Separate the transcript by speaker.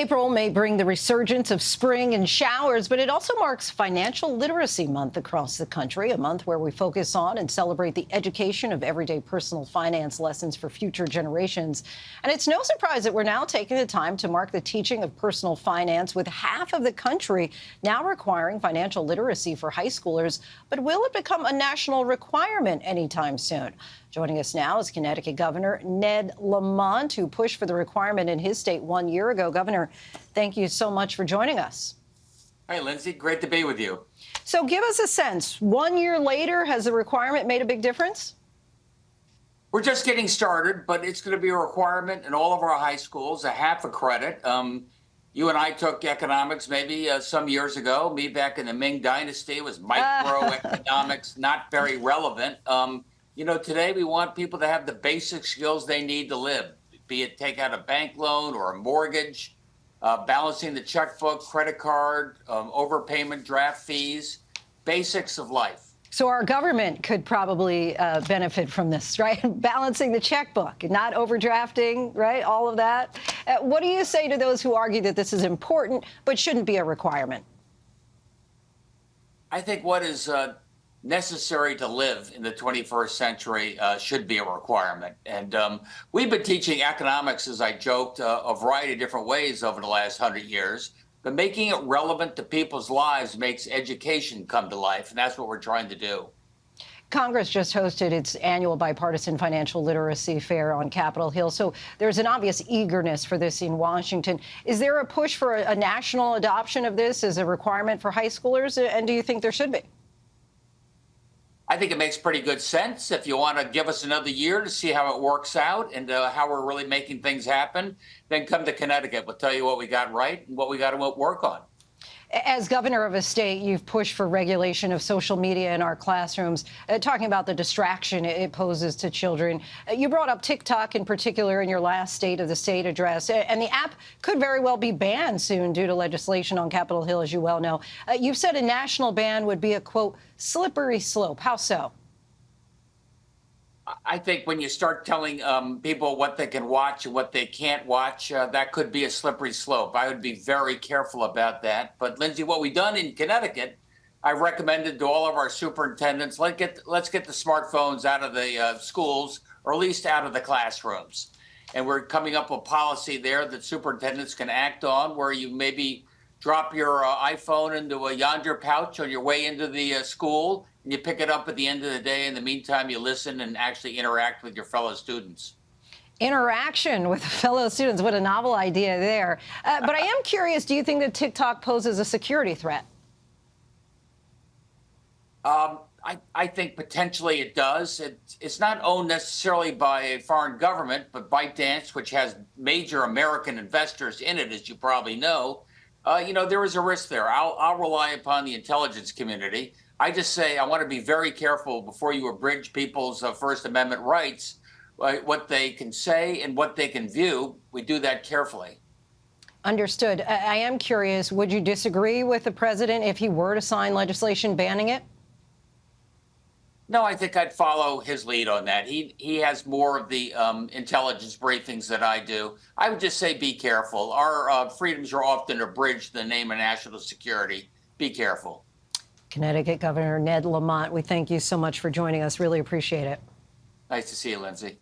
Speaker 1: April may bring the resurgence of spring and showers, but it also marks Financial Literacy Month across the country, a month where we focus on and celebrate the education of everyday personal finance lessons for future generations. And it's no surprise that we're now taking the time to mark the teaching of personal finance, with half of the country now requiring financial literacy for high schoolers. But will it become a national requirement anytime soon? Joining us now is Connecticut Governor Ned Lamont, who pushed for the requirement in his state 1 year ago. Governor, thank you so much for joining us.
Speaker 2: Hey, Lindsay, great to be with you.
Speaker 1: So give us a sense. 1 year later, has the requirement made a big difference?
Speaker 2: We're just getting started, but it's going to be a requirement in all of our high schools, a half a credit. You and I took economics maybe some years ago. Me back in the Ming Dynasty was microeconomics, not very relevant. You know, today we want people to have the basic skills they need to live, be it take out a bank loan or a mortgage, balancing the checkbook, credit card, overpayment, draft fees, basics of life.
Speaker 1: So our government could probably benefit from this, right? Balancing the checkbook, not overdrafting, right? All of that. What do you say to those who argue that this is important but shouldn't be a requirement?
Speaker 2: I think what is necessary to live in the 21st century should be a requirement. And we've been teaching economics, as I joked, a variety of different ways over the last 100 years. But making it relevant to people's lives makes education come to life, and that's what we're trying to do.
Speaker 1: Congress just hosted its annual bipartisan financial literacy fair on Capitol Hill, so there's an obvious eagerness for this in Washington. Is there a push for a national adoption of this as a requirement for high schoolers, and do you think there should be?
Speaker 2: I think it makes pretty good sense. If you want to give us another year to see how it works out and how we're really making things happen, then come to Connecticut. We'll tell you what we got right and what we got to work on.
Speaker 1: As governor of a state, you've pushed for regulation of social media in our classrooms, talking about the distraction it poses to children. You brought up TikTok in particular in your last State of the State address, and the app could very well be banned soon due to legislation on Capitol Hill, as you well know. You've said a national ban would be a, quote, slippery slope. How so?
Speaker 2: I think when you start telling people what they can watch and what they can't watch, that could be a slippery slope. I would be very careful about that. But, Lindsay, what we've done in Connecticut, I recommended to all of our superintendents, let's get the smartphones out of the schools, or at least out of the classrooms. And we're coming up with policy there that superintendents can act on, where you maybe drop your iPhone into a yonder pouch on your way into the school, and you pick it up at the end of the day. In the meantime, you listen and actually interact with your fellow students.
Speaker 1: Interaction with fellow students. What a novel idea there. But I am curious, do you think that TikTok poses a security threat?
Speaker 2: I think potentially it does. It's not owned necessarily by a foreign government, but ByteDance, which has major American investors in it, as you probably know. You know, there is a risk there. I'll rely upon the intelligence community. I just say I want to be very careful before you abridge people's First Amendment rights, what they can say and what they can view. We do that carefully.
Speaker 1: Understood. I am curious, would you disagree with the president if he were to sign legislation banning it?
Speaker 2: No, I think I'd follow his lead on that. He has more of the intelligence briefings than I do. I would just say be careful. Our freedoms are often abridged in the name of national security. Be careful.
Speaker 1: Connecticut Governor Ned Lamont, we thank you so much for joining us. Really appreciate it.
Speaker 2: Nice to see you, Lindsay.